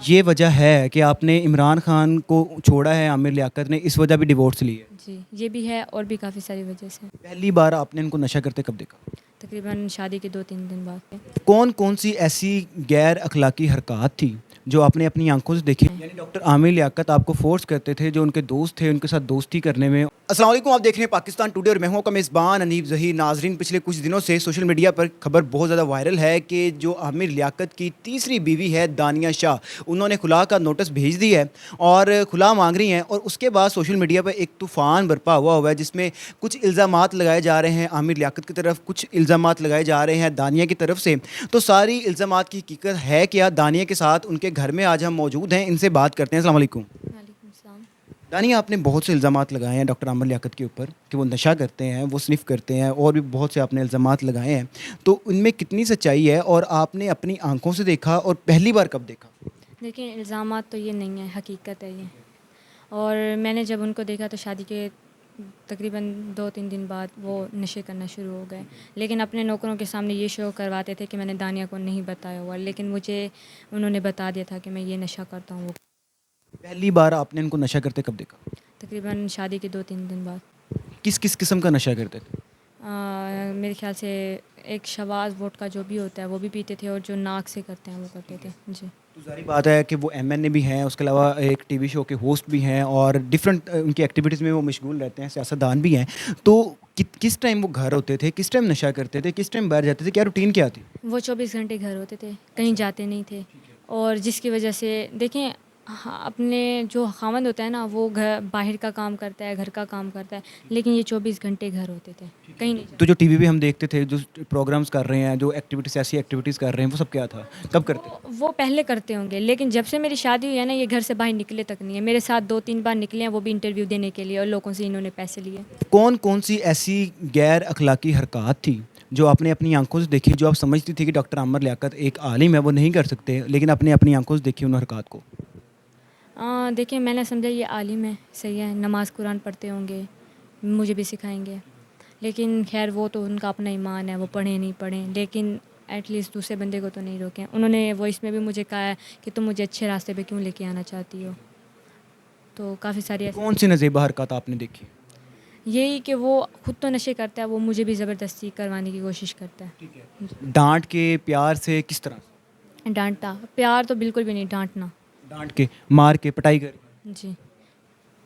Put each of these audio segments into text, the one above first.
ये वजह है कि आपने इमरान खान को छोड़ा है, आमिर लियाकत ने इस वजह भी डिवोर्स ली है। जी, ये भी है और भी काफ़ी सारी वजह से। पहली बार आपने इनको नशा करते कब देखा? तकरीबन शादी के 2-3 दिन बाद। कौन कौन सी ऐसी गैर अखलाकी हरकत थी जो आपने अपनी आंखों से देखी? यानी डॉक्टर आमिर लियाकत आपको फोर्स करते थे, जो उनके दोस्त थे उनके साथ दोस्ती करने में। अस्सलाम वालेकुम, आप देख रहे हैं पाकिस्तान टुडे और मैं हूं आपका मेज़बान अनीब ज़हीर। नाजरीन, पिछले कुछ दिनों से सोशल मीडिया पर खबर बहुत ज़्यादा वायरल है कि जो आमिर लियाकत की तीसरी बीवी है दानिया शाह, उन्होंने खुला का नोटिस भेज दिया है और खुला मांग रही हैं। और उसके बाद सोशल मीडिया पर एक तूफ़ान बरपा हुआ है जिसमें कुछ इल्ज़ामात लगाए जा रहे हैं आमिर लियाकत की तरफ, कुछ इल्ज़ामात लगाए जा रहे हैं दानिया की तरफ से। तो सारी इल्ज़ामात की हकीकत है क्या? दानिया के साथ उनके घर में आज हम मौजूद हैं, इनसे बात करते हैं। अस्सलाम वालेकुम। वालेकुम सलाम। दानिया, आपने बहुत से इल्ज़ामात लगाए हैं डॉक्टर आमिर लियाकत के ऊपर कि वो नशा करते हैं, वो स्निफ़ करते हैं और भी बहुत से आपने इल्ज़ामात लगाए हैं। तो उनमें कितनी सच्चाई है और आपने अपनी आंखों से देखा और पहली बार कब देखा? देखिए, इल्ज़ामात तो ये नहीं है, हकीकत है ये। और मैंने जब उनको देखा तो शादी के तकरीबन 2-3 दिन बाद वो नशे करना शुरू हो गए। लेकिन अपने नौकरों के सामने ये शो करवाते थे कि मैंने दानिया को नहीं बताया हुआ, लेकिन मुझे उन्होंने बता दिया था कि मैं ये नशा करता हूँ। वो पहली बार आपने इनको नशा करते कब देखा? तकरीबन शादी के 2-3 दिन बाद। किस किस किस्म का नशा करते थे? मेरे ख़्याल से एक शवाज़ वोडका जो भी होता है वो भी पीते थे और जो नाक से करते हैं वो करते थे। जी। तो ज़ाहिर बात है कि वो एमएनए भी हैं, उसके अलावा एक टीवी शो के होस्ट भी हैं और डिफरेंट उनकी एक्टिविटीज़ में वो मशगूल रहते हैं, सियासतदान भी हैं। तो किस टाइम वो घर होते थे, किस टाइम नशा करते थे, किस टाइम बाहर जाते थे, क्या रूटीन क्या थी? वो 24 घंटे घर होते थे, कहीं जाते नहीं थे। और जिसकी वजह से देखें, हाँ, अपने जो ख़ावंद होता है ना वो घर बाहर का काम करता है, घर का काम करता है, लेकिन ये 24 घंटे घर होते थे, कहीं नहीं तो जो टीवी पे हम देखते थे, जो प्रोग्राम्स कर रहे हैं, जो एक्टिविटीज़ ऐसी एक्टिविटीज़ कर रहे हैं, वो सब क्या था? कब करते थे? जाते। वो पहले करते होंगे, लेकिन जब से मेरी शादी हुई है ना, ये घर से बाहर निकले तक नहीं है। मेरे साथ 2-3 बार निकले हैं, वो भी इंटरव्यू देने के लिए, और लोगों से इन्होंने पैसे लिए। कौन कौन सी ऐसी गैर अखलाकी हरकत थी जो आपने अपनी आंखों से देखी, जो आप समझती थी कि डॉक्टर आमिर लियाकत एक आलिम है, वो नहीं कर सकते, लेकिन आपने अपनी आंखों से देखी उन हरकत को? देखिए, मैंने समझा ये आलिम है, सही है, नमाज़ कुरान पढ़ते होंगे, मुझे भी सिखाएंगे। लेकिन खैर वो तो उनका अपना ईमान है, वो पढ़ें नहीं पढ़ें, लेकिन एटलीस्ट दूसरे बंदे को तो नहीं रोकें। उन्होंने वॉइस में भी मुझे कहा है कि तुम मुझे अच्छे रास्ते पे क्यों लेके आना चाहती हो। तो काफ़ी सारी ऐसी कौन सी नज़ेबा हरकत आपने देखी? यही कि वो खुद तो नशे करता है, वो मुझे भी ज़बरदस्ती करवाने की कोशिश करता है। डांट के, प्यार से, किस तरह? डांटता, प्यार तो बिल्कुल भी नहीं, डांटना। डांट के, मार के, पिटाई कर, जी।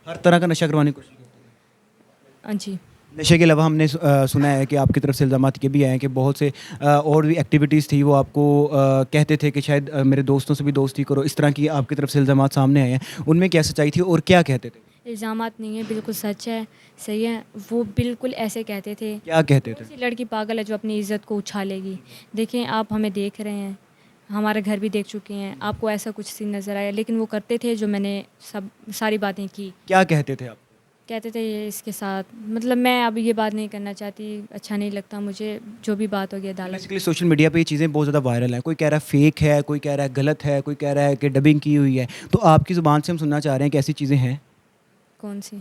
हर तरह का नशा करवाने की कोशिश करते जी। हैं। नशे के अलावा हमने सुना है कि आपकी तरफ से इल्ज़ामात ये भी आए हैं कि बहुत से और भी एक्टिविटीज़ थी, वो आपको कहते थे कि शायद मेरे दोस्तों से भी दोस्ती करो, इस तरह की आपकी तरफ से इल्ज़ामात सामने आए हैं। उनमें क्या सच्चाई थी और क्या कहते थे? इल्ज़ामात नहीं है, बिल्कुल सच है, सही है। वो बिल्कुल ऐसे कहते थे, क्या कहते थे? ऐसी लड़की पागल है जो अपनी इज़्ज़त को उछालेगी। देखें, आप हमें देख रहे हैं, हमारा घर भी देख चुके हैं, आपको ऐसा कुछ सीन नज़र आया, लेकिन वो करते थे जो मैंने सब सारी बातें की। क्या कहते थे आप? कहते थे ये इसके साथ, मतलब मैं अब ये बात नहीं करना चाहती, अच्छा नहीं लगता मुझे, जो भी बात होगी अदालत। बेसिकली सोशल मीडिया पे ये चीज़ें बहुत ज़्यादा वायरल हैं। कोई कह रहा है फेक है, कोई कह रहा है गलत है, कोई कह रहा है कि डबिंग की हुई है। तो आपकी ज़ुबान से हम सुनना चाह रहे हैं कि ऐसी चीज़ें हैं? कौन सी?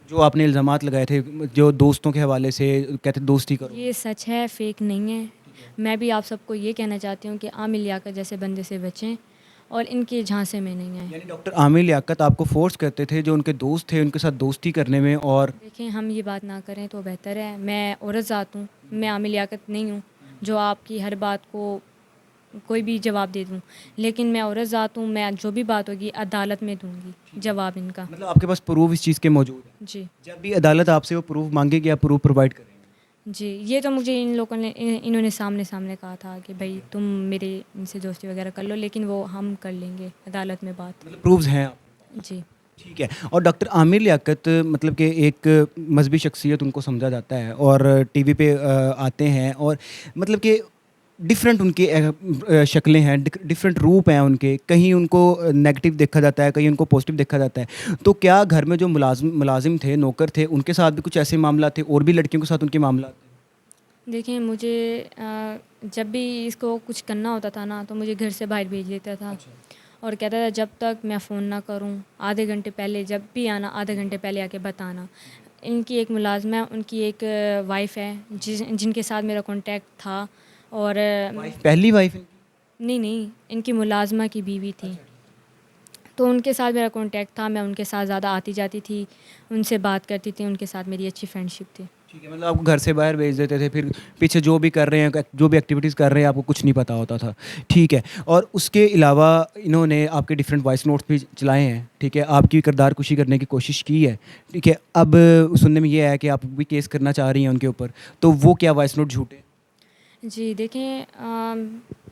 जो आपने इल्ज़ामात लगाए थे, जो दोस्तों के हवाले से कहते दोस्ती करो। ये सच है, फेक नहीं है। मैं भी आप सबको ये कहना चाहती हूँ कि आमिर लियाकत जैसे बंदे से बचें और इनके झांसे में नहीं आए। यानी डॉक्टर आमिर लियाकत आपको फ़ोर्स करते थे, जो उनके दोस्त थे, उनके साथ दोस्ती करने में और देखें, हम ये बात ना करें तो बेहतर है। मैं औरत ज़ात हूँ, मैं आमिर लियाकत नहीं हूँ जो आपकी हर बात को कोई भी जवाब दे दूँ। लेकिन मैं औरत ज़ात हूँ, मैं जो भी बात होगी अदालत में दूँगी जवाब इनका। मतलब आपके पास प्रूफ़ इस चीज़ के मौजूद हैं। जी। जब भी अदालत आपसे वो प्रूफ़ माँगेगी, आप प्रूफ़ प्रोवाइड करेंगे। जी, ये तो मुझे इन लोगों ने इन्होंने सामने-सामने कहा था कि भई तुम मेरे इनसे दोस्ती वगैरह कर लो, लेकिन वो हम कर लेंगे अदालत में बात। मतलब प्रूफ़्स हैं आप। जी। ठीक है। और डॉक्टर आमिर लियाकत मतलब कि एक मज़हबी शख्सियत उनको समझा जाता है और टीवी पे आते हैं और मतलब कि डिफरेंट उनकी शक्लें हैं, डिफरेंट रूप हैं उनके। कहीं उनको नेगेटिव देखा जाता है, कहीं उनको पॉजिटिव देखा जाता है। तो क्या घर में जो मुलाजिम थे, नौकर थे, उनके साथ भी कुछ ऐसे मामला थे और भी लड़कियों के साथ उनके मामला थे? देखिए, मुझे जब भी इसको कुछ करना होता था ना, तो मुझे घर से बाहर भेज देता था और कहता था जब तक मैं फ़ोन ना करूं, आधे घंटे पहले जब भी आना, आधे घंटे पहले आके बताना। इनकी एक मुलाज़िमा है, उनकी एक वाइफ़ है जिनके साथ मेरा कॉन्टैक्ट था। और वाइफ, पहली वाइफ इनकी? नहीं, नहीं, इनकी मुलाज़िमा की बीवी थी। तो उनके साथ मेरा कांटेक्ट था, मैं उनके साथ ज़्यादा आती जाती थी, उनसे बात करती थी, उनके साथ मेरी अच्छी फ्रेंडशिप थी। ठीक है, मतलब आपको घर से बाहर भेज देते थे, फिर पीछे जो भी कर रहे हैं, जो भी एक्टिविटीज़ कर रहे हैं, आपको कुछ नहीं पता होता था। ठीक है, और उसके अलावा इन्होंने आपके डिफरेंट वॉइस नोट्स भी चलाए हैं, ठीक है, आपकी किरदार कुशी करने की कोशिश की है, ठीक है। अब सुनने में ये है कि आप भी केस करना चाह रही हैं उनके ऊपर, तो वो क्या वॉइस नोट झूठे? जी देखें,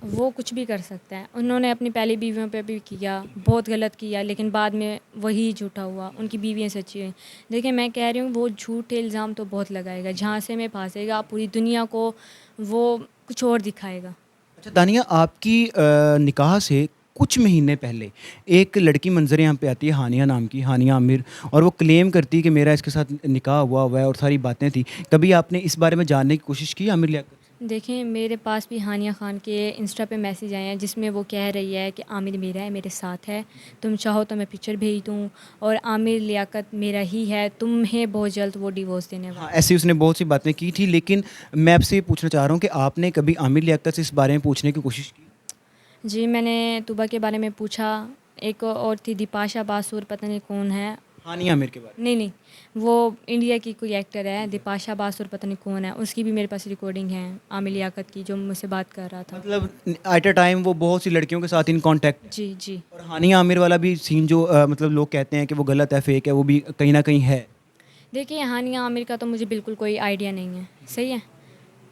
वो कुछ भी कर सकता है। उन्होंने अपनी पहली बीवियों पे भी किया, बहुत गलत किया, लेकिन बाद में वही झूठा हुआ, उनकी बीवियाँ सच्ची हुई। देखिए मैं कह रही हूँ वो झूठे इल्ज़ाम तो बहुत लगाएगा, झांसे में फंसेगा, पूरी दुनिया को वो कुछ और दिखाएगा। अच्छा दानिया, आपकी निकाह से कुछ महीने पहले एक लड़की मंजर यहाँ पे आती है, हानिया नाम की, हानिया आमिर, और वो क्लेम करती है कि मेरा इसके साथ निकाह हुआ हुआ है और सारी बातें थी। कभी आपने इस बारे में जानने की कोशिश की आमिर लियाकत? देखें मेरे पास भी हानिया ख़ान के इंस्टा पे मैसेज आए हैं जिसमें वो कह रही है कि आमिर मेरा है, मेरे साथ है, तुम चाहो तो मैं पिक्चर भेज दूँ, और आमिर लियाकत मेरा ही है, तुम्हें बहुत जल्द वो डिवोर्स देने वाला। हाँ, ऐसी उसने बहुत सी बातें की थी, लेकिन मैं आपसे ये पूछना चाह रहा हूँ कि आपने कभी आमिर लियाकत से इस बारे में पूछने की कोशिश की? जी मैंने तुबा के बारे में पूछा, एक और थी दीपाशा बासुर, पता नहीं कौन है। हानिया आमिर के बारे में? नहीं नहीं, वो इंडिया की कोई एक्टर है, दीपाशा बासुर पता नहीं कौन है, उसकी भी मेरे पास रिकॉर्डिंग है आमिर लियाकत की, जो मुझसे बात कर रहा था। मतलब एट अ टाइम वो बहुत सी लड़कियों के साथ इन कांटेक्ट। जी जी। और हानिया आमिर वाला भी सीन जो मतलब लोग कहते हैं कि वो गलत है, फेक है, वो भी कहीं ना कहीं है। देखिए हानिया आमिर का तो मुझे बिल्कुल कोई आइडिया नहीं है, सही है।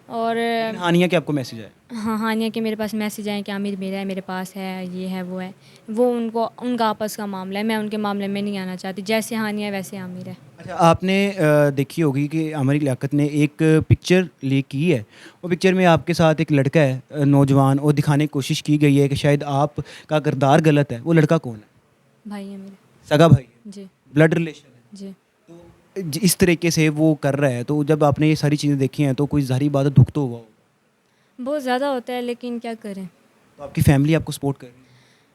और लेकिन हानिया के आपको मैसेज आया? हाँ, हानिया के मेरे पास मैसेज आए कि आमिर मेरा है, मेरे पास है, ये है वो है। वो उनको उनका आपस का मामला है, मैं उनके मामले में नहीं आना चाहती। जैसे हानिया वैसे आमिर है। अच्छा, आपने देखी होगी कि आमिर लियाकत ने एक पिक्चर लीक की है। वो पिक्चर में आपके साथ एक लड़का है, नौजवान, और दिखाने की कोशिश की गई है कि शायद आपका किरदार गलत है। वो लड़का कौन है? भाई है मेरे। सगा भाई है? जी ब्लड रिलेशन है? जी। तो इस तरीके से वो कर रहा है, तो जब आपने ये सारी चीज़ें देखी हैं तो कोई ज़ाहिर बात है दुख तो हुआ होगा। बहुत ज़्यादा होता है, लेकिन क्या करें। तो आपकी फैमिली आपको सपोर्ट कर रही है?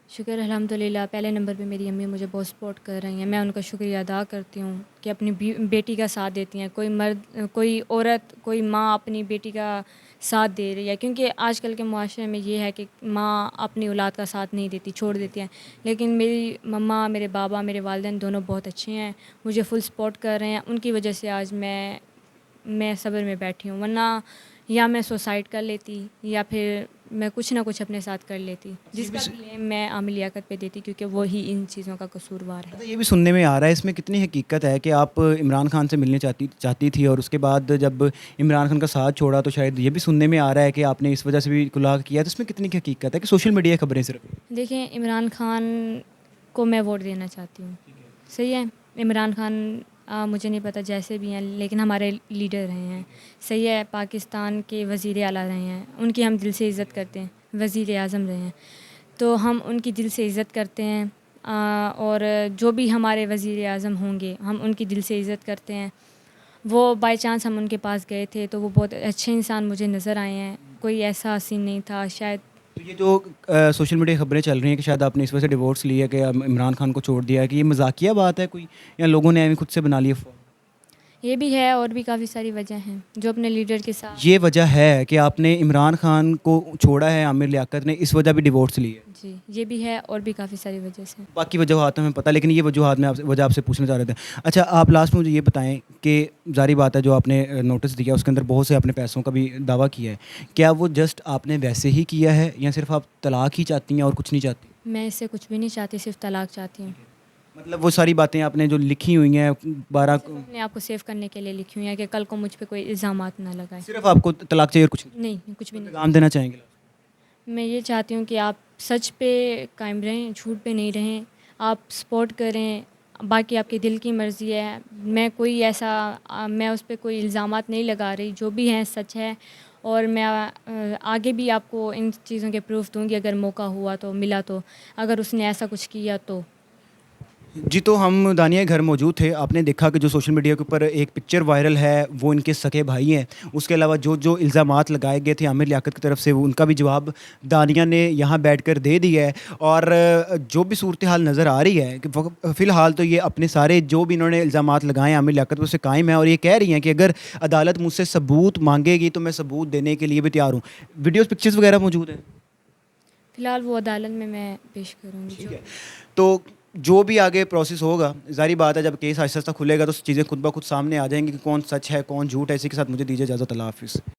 शुक्र अल्हम्दुलिल्लाह, पहले नंबर पे मेरी अम्मी मुझे बहुत सपोर्ट कर रही हैं। मैं उनका शुक्रिया अदा करती हूँ कि अपनी बेटी का साथ देती हैं। कोई मर्द, कोई औरत, कोई माँ अपनी बेटी का साथ दे रही है, क्योंकि आजकल के मुआशरे में ये है कि माँ अपनी औलाद का साथ नहीं देती, छोड़ देती हैं। लेकिन मेरी मम्मा, मेरे बाबा, मेरे वालिदैन दोनों बहुत अच्छे हैं, मुझे फुल सपोर्ट कर रहे हैं। उनकी वजह से आज मैं सब्र में बैठी हूँ, वरना या मैं सुसाइड कर लेती या फिर मैं कुछ ना कुछ अपने साथ कर लेती, जिसका ब्लेम मैं आमिर लियाकत पे देती, क्योंकि वो ही इन चीज़ों का कसूरवार है। अच्छा, ये भी सुनने में आ रहा है, इसमें कितनी हकीकत है कि आप इमरान खान से मिलने चाहती थी, और उसके बाद जब इमरान खान का साथ छोड़ा तो शायद ये भी सुनने में आ रहा है कि आपने इस वजह से भी कुलाह किया, तो इसमें कितनी की हकीकत है कि सोशल मीडिया खबरें सिर्फ? देखिए इमरान खान को मैं वोट देना चाहती हूँ, सही है। इमरान खान मुझे नहीं पता जैसे भी हैं, लेकिन हमारे लीडर रहे हैं, सही है। पाकिस्तान के वज़ीर आला रहे हैं, उनकी हम दिल से इज़्ज़त करते हैं। वज़ीर आज़म रहे हैं, तो हम उनकी दिल से इज़्ज़त करते हैं। और जो भी हमारे वज़ीर आज़म होंगे, हम उनकी दिल से इज़्ज़त करते हैं। वो बाय चांस हम उनके पास गए थे तो वो बहुत अच्छे इंसान मुझे नज़र आए हैं, कोई ऐसा सीन नहीं था शायद। तो ये जो सोशल मीडिया खबरें चल रही हैं कि शायद आपने इस वजह से डिवोर्स लिया, कि इमरान खान को छोड़ दिया, कि ये मजाकिया बात है कोई, या लोगों ने खुद से बना लिया अफवाह? ये भी है, और भी काफ़ी सारी वजह हैं जो अपने लीडर के साथ। ये वजह है कि आपने इमरान खान को छोड़ा है, आमिर लियाकत ने, इस वजह भी डिवोर्स ली है? जी ये भी है, और भी काफ़ी सारी वजह से। बाकी वजूहत हमें पता, लेकिन ये वजूहत में वजह आपसे पूछना चाह रहे थे। अच्छा, आप लास्ट में मुझे ये बताएं कि जारी बात है जो आपने नोटिस दिया उसके अंदर बहुत से अपने पैसों का भी दावा किया है, क्या वो जस्ट आपने वैसे ही किया है या सिर्फ आप तलाक ही चाहती हैं और कुछ नहीं चाहती? मैं इससे कुछ भी नहीं चाहती, सिर्फ तलाक चाहती हूँ। मतलब वो सारी बातें आपने जो लिखी हुई हैं 12, अपने आप को सेव करने के लिए लिखी हुई है कि कल को मुझ पे कोई इल्ज़ामात ना लगाए। सिर्फ आपको तलाक चाहिए और कुछ नहीं? नहीं, कुछ भी नहीं। पैगाम देना चाहेंगे? मैं ये चाहती हूँ कि आप सच पे कायम रहें, झूठ पे नहीं रहें, आप सपोर्ट करें, बाकी आपके दिल की मर्ज़ी है। मैं कोई ऐसा मैं उस पे कोई इल्ज़ामात नहीं लगा रही, जो भी हैं सच है। और मैं आगे भी आपको इन चीज़ों के प्रूफ दूँगी अगर मौका हुआ तो, मिला तो, अगर उसने ऐसा कुछ किया तो। जी, तो हम दानिया घर मौजूद थे। आपने देखा कि जो सोशल मीडिया के ऊपर एक पिक्चर वायरल है वो इनके सगे भाई हैं। उसके अलावा जो जो इल्ज़ामात लगाए गए थे आमिर लियाकत की तरफ से, वो उनका भी जवाब दानिया ने यहाँ बैठकर दे दिया है। और जो भी सूरत हाल नज़र आ रही है कि फ़िलहाल तो ये अपने सारे जो भी इन्होंने इल्ज़ामात लगाए आमिर लियाकत पर, उससे कायम है, और ये कह रही हैं कि अगर अदालत मुझसे सबूत मांगेगी तो मैं सबूत देने के लिए भी तैयार हूँ। वीडियोज़, पिक्चर्स वगैरह मौजूद हैं? फ़िलहाल वो अदालत में मैं पेश करूँगी। ठीक है। तो जो भी आगे प्रोसेस होगा, ज़ाहिर बात है जब केस आहिस्ता आहिस्ता खुलेगा तो चीज़ें खुद ब खुद सामने आ जाएंगी कि कौन सच है कौन झूठ है। इसी के साथ मुझे दीजिए इजाज़त। अल्लाह हाफिज़।